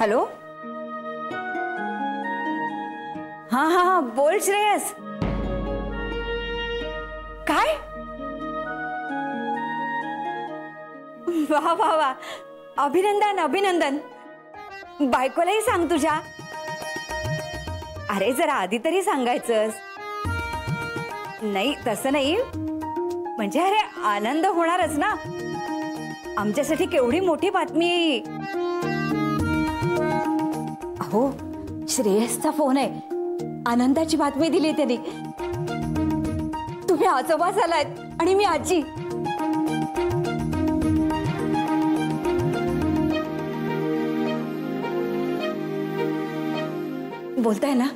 Hello. हाँ हाँ हाँ, बोल श्रेयस. काय? वाह वाह वाह, अभिनंदन अभिनंदन. बायकोलाही सांग तुझ्या. अरे जरा आधी तरी सांगायचंस. नाही तसं नाही, म्हणजे अरे आनंद होणारच ना. आमच्यासाठी केवढी मोठी बातमी आहे. अहो श्रेयसचा फोन आहे. आनंदाची बातमी दिली त्यांनी. तुम्ही आजोबा झालात आणि मी आजी. बोलताय ना.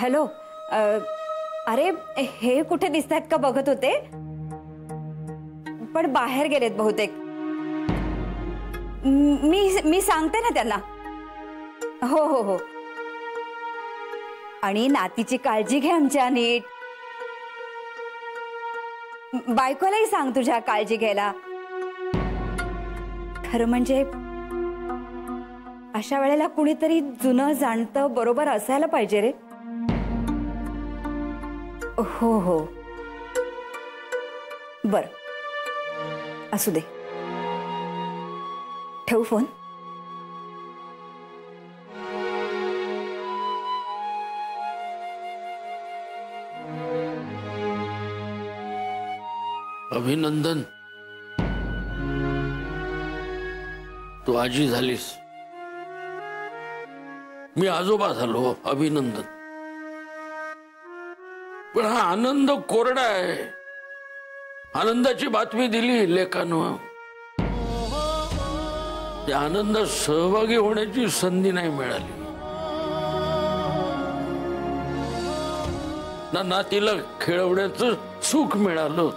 हॅलो. अरे हे कुठे दिसतात का बघत होते, पण बाहेर गेलेत बहुतेक. मी सांगते ना त्यांना. हो हो हो. आणि नातीची काळजी घे आमच्या नीट. बायकोलाही सांग तुझ्या काळजी घ्यायला. खरं म्हणजे अशा वेळेला कुणीतरी जुनं जाणतं बरोबर असायला पाहिजे रे. हो हो बर, असू दे. ठेवू फोन. अभिनंदन, तू आजी झालीस, मी आजोबा झालो. अभिनंदन. पण हा आनंद कोरडा आहे. आनंदाची बातमी दिली लेकानं. त्या आनंदात सहभागी होण्याची संधी नाही मिळाली ना. नातीला खेळवण्याचं सुख मिळालं.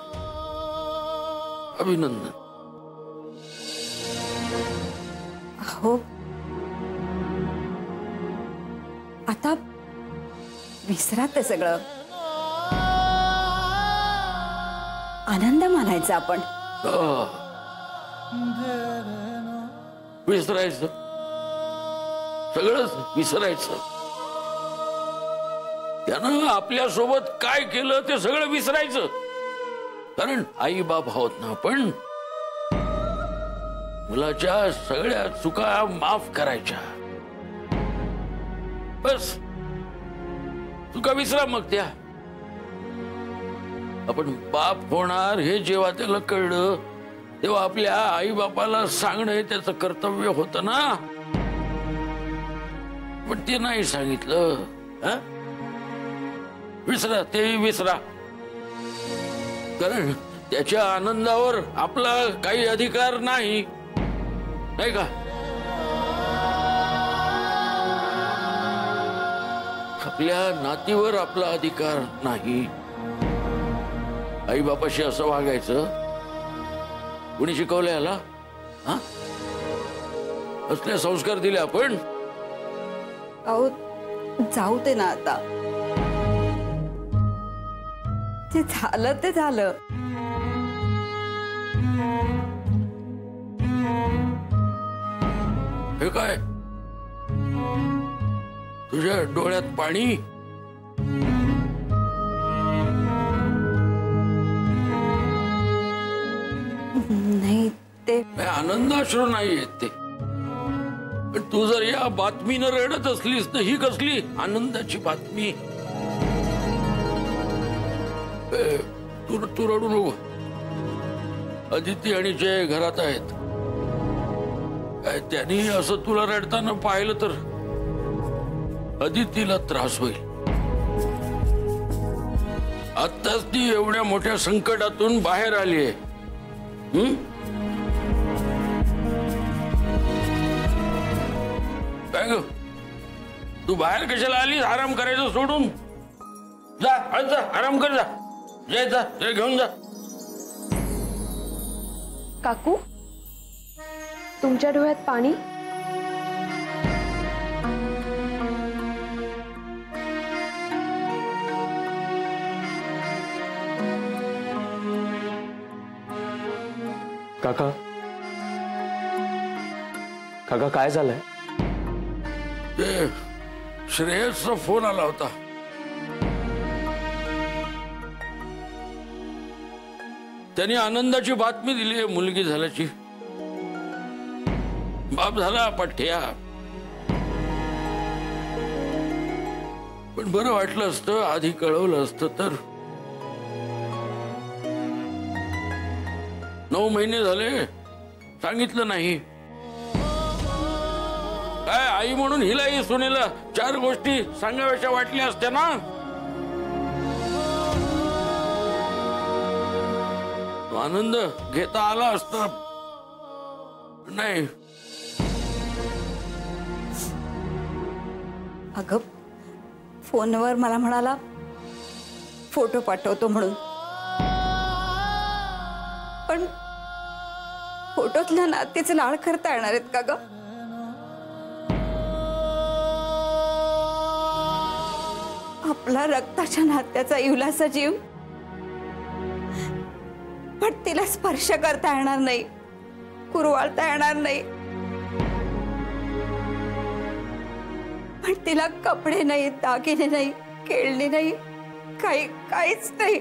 अभिनंदन. हो, आता विसरा ते सगळं. आनंद मानायचा आपण. विसरायचं, सगळंच विसरायचं. त्यानं आपल्या सोबत काय केलं ते सगळं विसरायचं. कारण आई बाप आहोत ना आपण. मुलाच्या सगळ्या चुका माफ करायच्या. बस चुका विसरा. मग त्या आपण बाप होणार हे जेव्हा त्याला कळलं तेव्हा आपल्या आई बापाला सांगणं हे त्याचं कर्तव्य होतं ना. पण ते नाही सांगितलं. विसरा, तेही विसरा. कारण त्याच्या आनंदावर आपला काही अधिकार नाही, नाही का. आपल्या नातीवर आपला अधिकार नाही. आई बापाशी असं वागायचं कुणी शिकवलंय याला? हा, असले संस्कार दिले आपण. अहो जाऊ दे ना आता. ते झालं ते झालं. हे काय तुझ्या डोळ्यात पाणी? नाही ते आनंदाश्रू नाही आहेत ते. पण तू जर या बातमीनं रडत असलीस तर ही कसली आनंदाची बातमी? तू रडू नको. अदिती आणि जय घरात आहेत. त्यांनी असं तुला रडताना पाहिलं तर अदितीला त्रास होईल. आत्ताच ती एवढ्या मोठ्या संकटातून बाहेर आली आहे. काय ग, तू बाहेर कशाला आली? आराम करायचं सोडून जा. जा आराम कर. जा जय, जा जय घेऊन जा. काकू, तुमच्या डोळ्यात पाणी? काका काका काय झालंय? ते श्रेयसचा फोन आला होता. त्यांनी आनंदाची बातमी दिली आहे मुलगी झाल्याची. बाप झाला पठ्या. पण बरं वाटलं असतं आधी कळवलं असतं तर. 9 महिने झाले सांगितलं नाही. काय आई म्हणून हिलाही सुनेला 4 गोष्टी सांगाव्याच्या वाटल्या असत्या ना. तो आनंद घेता आला असता. नाही. अगं फोनवर मला म्हणाला फोटो पाठवतो म्हणून. पण फोटोतल्या नातीचे लाड करता येणार आहेत का ग? आपला रक्ताच्या नात्याचा इवलासा जीव, पण तिला स्पर्श करता येणार नाही, कुरवाळता येणार नाही. पण तिला कपडे नाही, दागिने नाही, खेळणी नाही, काहीच नाही.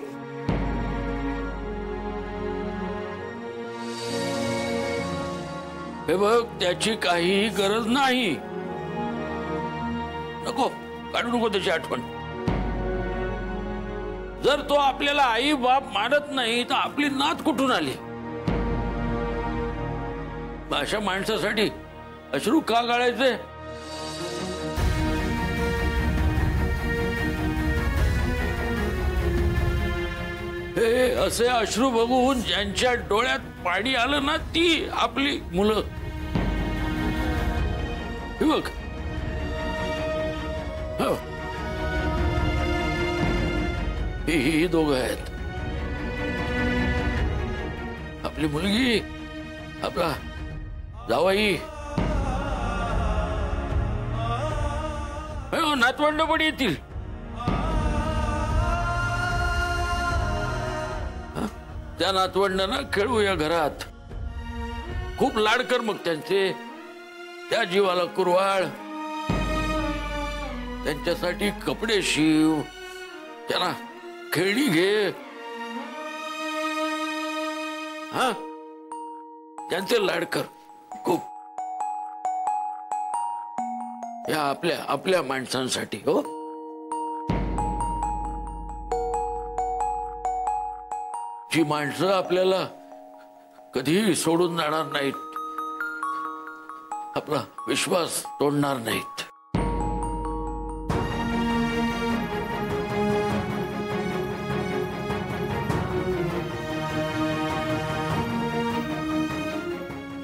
हे बघ त्याची काही गरज नाही. नको काढू नको त्याची आठवण. जर तो आपल्याला आई बाप मानत नाही तर आपली नात कुठून आली? अशा माणसासाठी अश्रू का गाळायचे? हे असे अश्रू बघून ज्यांच्या डोळ्यात पाणी आलं ना ती आपली मुलं. हे बघ हो. ही दोघं आहेत. आपली मुलगी, आपला जावई, नातवंड पण येतील. त्या नातवंडांना खेळूया घरात. खूप लाड कर मग त्यांचे. त्या जीवाला कुरवाळ. त्यांच्यासाठी कपडे शिव, त्यांना खेळणी घे. हा त्यांचे लाड कर खूप. या आपल्या माणसांसाठी. हो जी माणसं आपल्याला कधीही सोडून जाणार नाहीत, आपला विश्वास तोडणार नाहीत.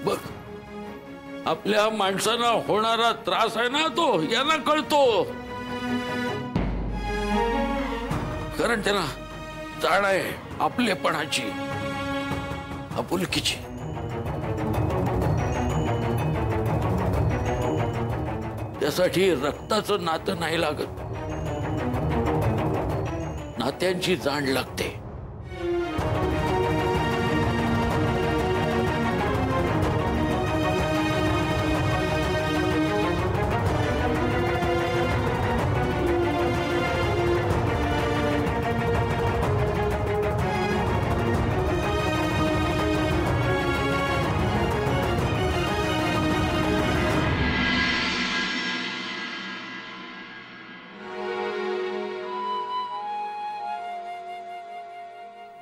बघ आपल्या माणसांना होणारा त्रास आहे ना तो यांना कळतो. कारण त्यांना जाण आहे आपलेपणाची, आपुलकीची. त्यासाठी रक्ताचं नातं नाही लागत, नात्यांची जाण लागते.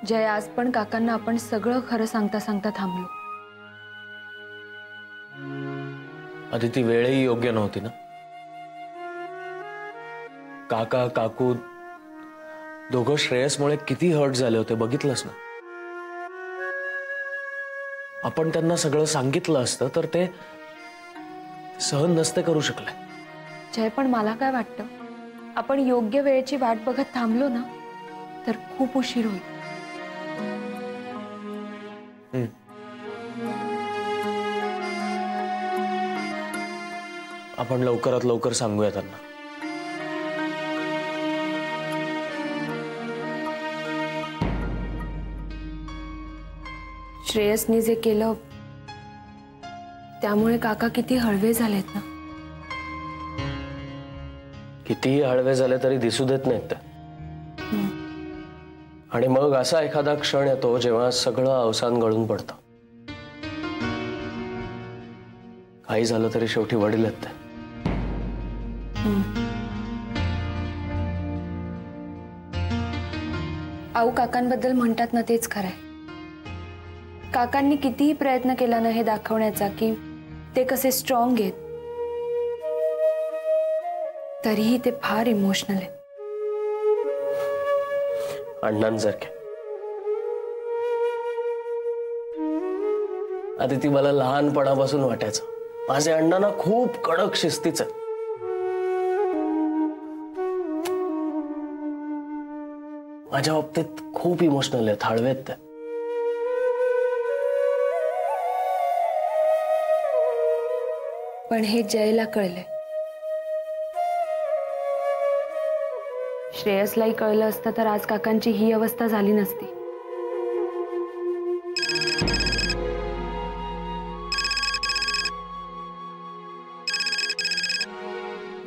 जय, आज पण काकांना आपण सगळं खरं सांगता सांगता थांबलो. आधी ती वेळही योग्य नव्हती ना. काका काकू दोघं श्रेयसमुळे किती हर्ट झाले होते बघितलंस ना. आपण त्यांना सगळं सांगितलं असतं तर ते सहन नसते करू शकले. जय, पण मला काय वाटतं, आपण योग्य वेळेची वाट बघत थांबलो ना तर खूप उशीर होईल. आपण लवकरात लवकर सांगूया त्यांना. श्रेयसनी जे केलं त्यामुळे काका किती हळवे झालेत ना. कितीही हळवे झाले तरी दिसू देत नाहीत ते. आणि मग असा एखादा क्षण येतो जेव्हा सगळं अवसान गळून पडतं. काही झालं तरी शेवटी वडील आहेत ते. आऊ काकांबद्दल म्हणतात ना तेच खरंय. काकांनी कितीही प्रयत्न केला ना हे दाखवण्याचा की ते कसे स्ट्रॉंग आहेत, तरीही ते फार इमोशनल आहेत. अण्णांसारखे. आधी ती मला लहानपणापासून वाटायचं माझे अण्णा ना खूप कडक शिस्तीच आहे. माझ्या बाबतीत खूप इमोशनल आहेत, हळवेत ते. पण हे जयला कळले. श्रेयसलाही कळलं असतं तर आज काकांची ही अवस्था झाली नसती.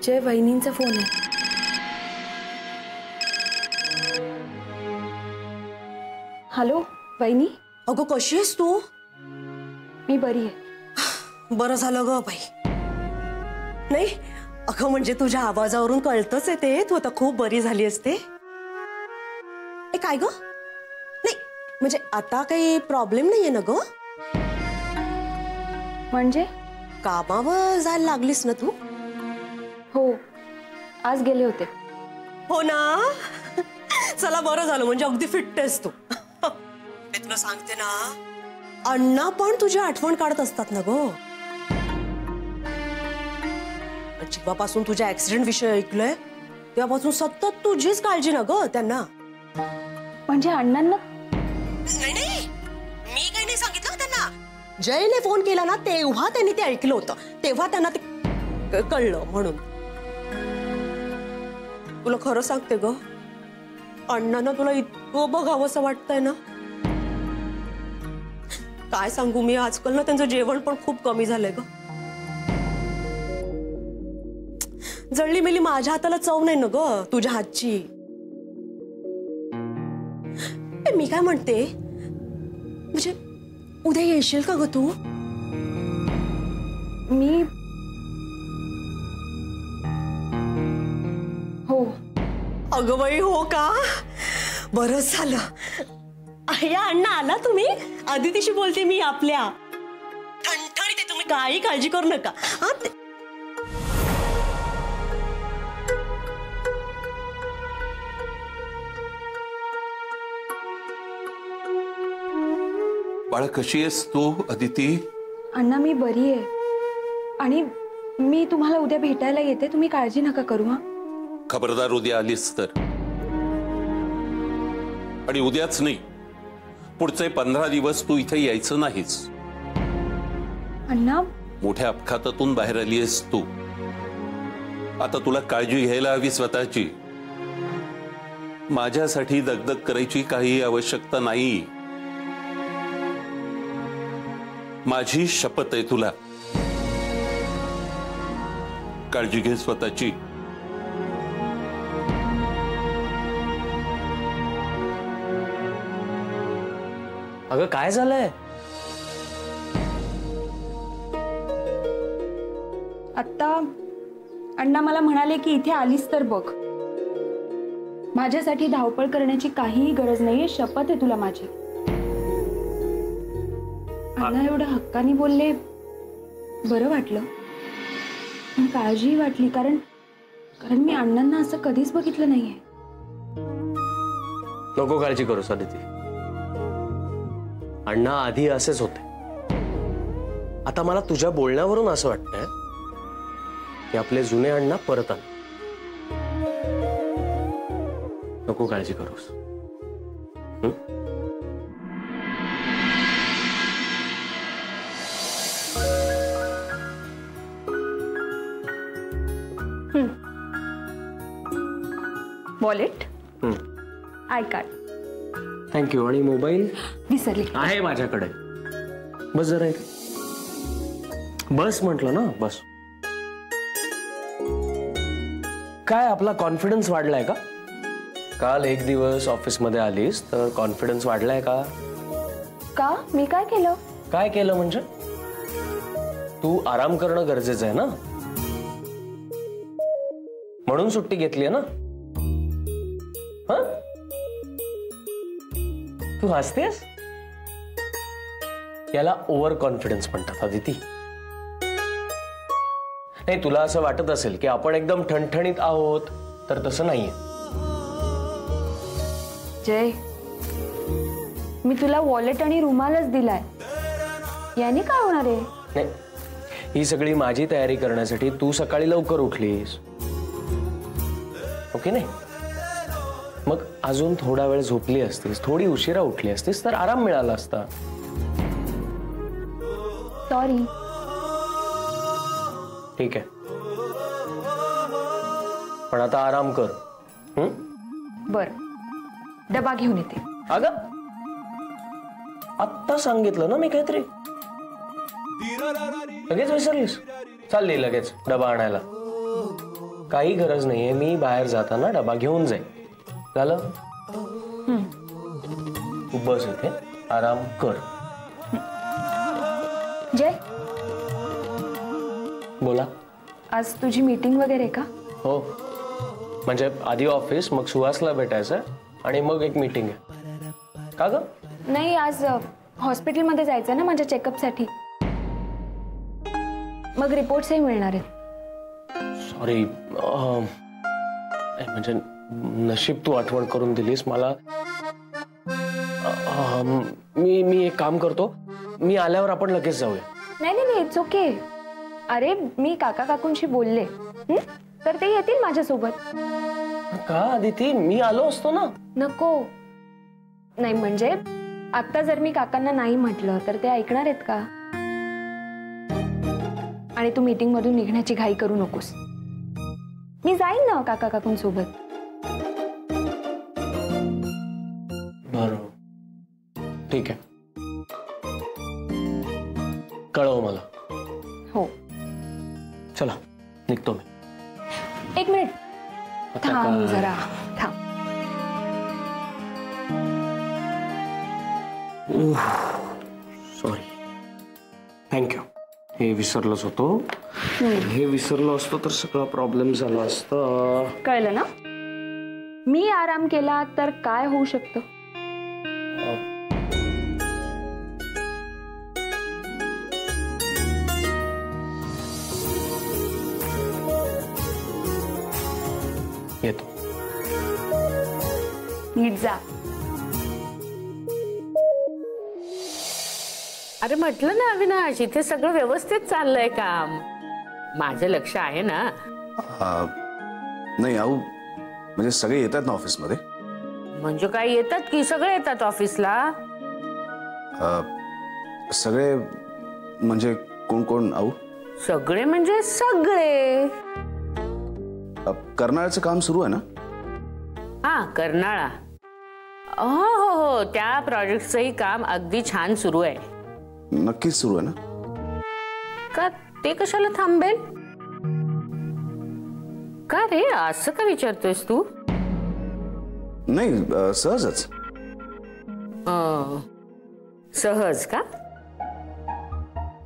जय वहिनींचा फोन आहे. हॅलो वहिनी. अगं कशी आहेस तू? मी बरी आहे. बरं झालं ग बाई. नाही अगं म्हणजे तुझ्या आवाजावरून कळतच आहे ते तू आता खूप बरी झाली असते. ए काय ग? नाही म्हणजे आता काही प्रॉब्लेम नाहीये ना ग? म्हणजे कामावर जायला लागलीस ना तू? हो, आज गेले होते. हो ना. चला बरं झालं म्हणजे अगदी फिट आहेस तू. मी तुला सांगते ना अण्णा पण तुझी आठवण काढत असतात ना ग. जेव्हापासून तुझ्या ऍक्सिडेंट विषय ऐकलंय तेव्हापासून सतत तुझीच काळजी ना ग त्यांना. म्हणजे अण्णांना? नाही नाही मी काही नाही सांगितलं त्यांना. जयने फोन केला ना तेव्हा त्यांनी ते ऐकलं होतं, तेव्हा त्यांना ते कळलं. म्हणून तुला खरं सांगते ग अण्णांना तुला इतकं बघावंसं वाटतंय ना काय सांगू मी. आजकाल ना त्यांचं जेवण पण खूप कमी झालंय ग. जळली मेली माझ्या हाताला चव नाही ना ग तुझ्या हातची. मी काय म्हणते म्हणजे उद्या येशील का ग तू? मी हो. अगं बाई हो का? बरंच झालं. या अण्णा आला तुम्ही? अदितीशी बोलते मी आपल्या. ठणठणीत आहे तुम्ही काही काळजी करू नका. हा बाळा कशी आहेस तू अदिती? अण्णा मी बरी आहे आणि मी तुम्हाला उद्या भेटायला येते. तुम्ही काळजी नका करू. हा खबरदार उद्या आलीस तर. आणि उद्याच नाही पुढचे 15 दिवस तू इथे यायचं नाहीस. अण्णा मोठ्या अपघातातून बाहेर आली आहेस तू. आता तुला काळजी घ्यायला हवी स्वतःची. माझ्यासाठी दगदग करायची काही आवश्यकता नाही. माझी शपथ आहे तुला. काळजी घे स्वतःची. अगं काय झालंय? आता अण्णा मला म्हणाले की इथे आलीस तर बघ. माझ्यासाठी धावपळ करण्याची काहीही गरज नाहीये. शपथ आहे तुला माझी. अण्णा एवढं हक्काने बोलले बरं वाटलं पण काळजीही वाटली. कारण मी अण्णांना असं कधीच बघितलं नाहीये. नको काळजी करूस अदिती. अण्णा आधी असेच होते. आता मला तुझ्या बोलण्यावरून असं वाटतंय की आपले जुने अण्णा परत आले. नको काळजी करूस. Wallet, I card. थँक्यू. आणि मोबाईल विसरले. आहे माझ्याकडे. बस जरा इथे. बस म्हटलं ना, बस. काय आपला कॉन्फिडन्स वाढलाय का? काल एक दिवस ऑफिसमध्ये आलीस तर कॉन्फिडन्स वाढलाय का? का? मी काय केलं? काय केलं म्हणजे? तू आराम करणं गरजेचं आहे ना, म्हणून सुट्टी घेतली आहे ना. तू हसतेस? याला ओव्हर कॉन्फिडन्स म्हणतात अदिती. नाही, तुला असं वाटत असेल की आपण एकदम ठणठणीत आहोत, तर तसं नाहीये. जय, मी तुला वॉलेट आणि रुमालच दिलाय, याने काय होणार आहे? नाही, ही सगळी माझी तयारी करण्यासाठी तू सकाळी लवकर उठलीस, ओके? नाही मग अजून थोडा वेळ झोपली असतीस, थोडी उशिरा उठली असतीस तर आराम मिळाला असता. सॉरी. ठीक आहे, पण आता आराम कर. बर, डबा घेऊन येते. अगं, आत्ता सांगितलं ना मी काहीतरी, लगेच विसरलीस? चालली लगेच डबा आणायला. काही गरज नाहीये, मी बाहेर जाताना डबा घेऊन जाईन. झालं? तू बस इथे, आराम कर. जय, बोला. आज तुझी मीटिंग वगैरे का? हो, म्हणजे आधी ऑफिस, मग सुहासला भेटायचं आणि मग एक मीटिंग आहे. का ग? नाही, आज हॉस्पिटलमध्ये जायचं ना माझ्या चेकअपसाठी, मग रिपोर्ट्सही मिळणार आहेत. सॉरी, म्हणजे नशीब तू आठवण करून दिलीस मला. मी एक काम करतो, मी आल्यावर आपण लगेच जाऊया. नाही नाही नाही, इट्स ओके. अरे, मी काका काकूंशी बोलले, तर ते येतील माझ्यासोबत. का आदिती, मी आलो असतो ना. नको. नाही म्हणजे आता जर मी काकांना नाही म्हटलं तर ते ऐकणार आहेत का? आणि तू मीटिंग मधून निघण्याची घाई करू नकोस. मी जाईन ना काका काकूंसोबत. बरोबर, ठीक आहे, कळव मला. हो. चला, निघतो मी. एक मिनिट थांब जरा, थांब. Sorry, thank you. हे विसरलोच होतो. हे विसरलो असतो तर सगळा प्रॉब्लेम झाला असता. कळलं ना? मी आराम केला तर काय होऊ शकतं? येतो. नीट जा. अरे म्हटलं ना अविनाश, इथे सगळं व्यवस्थित चाललंय काम. माझं लक्ष आहे ना. नाही आऊ, म्हणजे सगळे येतात ना ऑफिसमध्ये. म्हणजे काय येतात की सगळे येतात ऑफिसला? सगळे म्हणजे कोण कोण आऊ? सगळे म्हणजे सगळे. कर्नाळचं काम सुरू आहे ना? हा, कर्नाळा. हो हो हो, त्या प्रोजेक्टचंही काम अगदी छान सुरू आहे. नक्कीच सुरू आहे ना? का ते कशाला थांबेल? का रे, असं का विचारतोयस तू? नाही, सहजच. सहज का?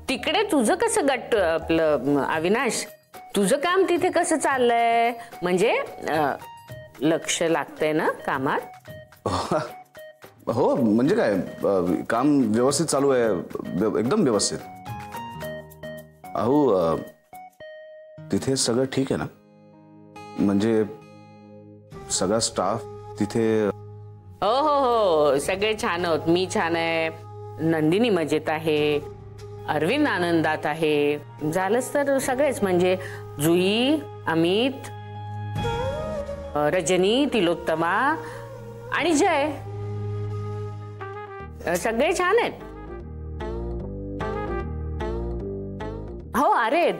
तिकडे तुझं कसं गट्ट आपलं अविनाश, तुझं काम तिथे कसं चाललंय? म्हणजे लक्ष लागतंय ना कामात? हो, म्हणजे काय, काम व्यवस्थित चालू आहे, एकदम व्यवस्थित. अहो, तिथे सगळं ठीक आहे ना? म्हणजे सगळा स्टाफ तिथे? हो हो हो, सगळे छान आहोत. मी छान आहे, नंदिनी मजेत आहे, अरविंद आनंदात आहे. झालंच तर सगळेच, म्हणजे जुई, अमित, रजनी, तिलोत्तमा आणि जय, सगळे छान आहेत. हो, अरे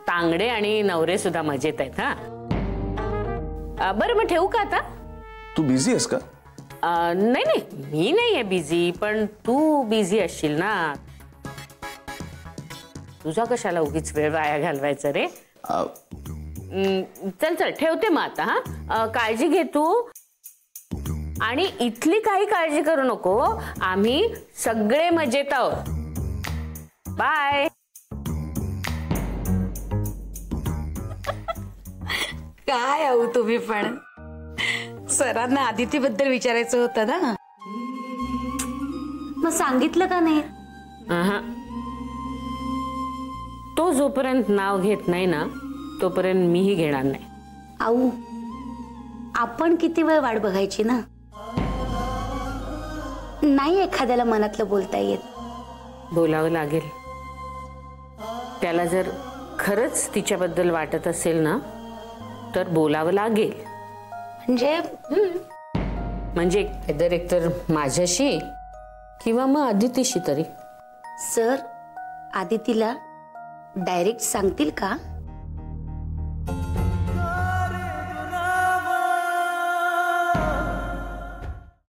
तांगडे आणि नवरे सुद्धा मजेत आहेत. हा, बरं मग ठेवू का आता? तू बिझी आहेस का? नाही नाही, मी नाही आहे बिझी, पण तू बिझी असशील ना. तुझा कशाला उगीच वेळ वाया घालवायचा रे. चल चल ठेवते मग आता. हा काळजी घे तू. आणि इथली काही काळजी करू नको. आम्ही सगळे मजेत आहोत. बाय. काय आहो तुम्ही पण. सरांना आदितीबद्दल विचारायचं होतं ना. मग सांगितलं का नाही? तो जोपर्यंत नाव घेत नाही ना तोपर्यंत मीही घेणार नाही. आऊ, आपण किती वेळ वाट बघायची ना. नाही एखाद्याला मनातलं बोलता येत. बोलावं लागेल. त्याला जर खरंच तिच्याबद्दल वाटत असेल ना तर बोलावं लागेल. म्हणजे एकतर माझ्याशी किंवा मग अदितीशी तरी. सर आदितीला डायरेक्ट सांगतील का?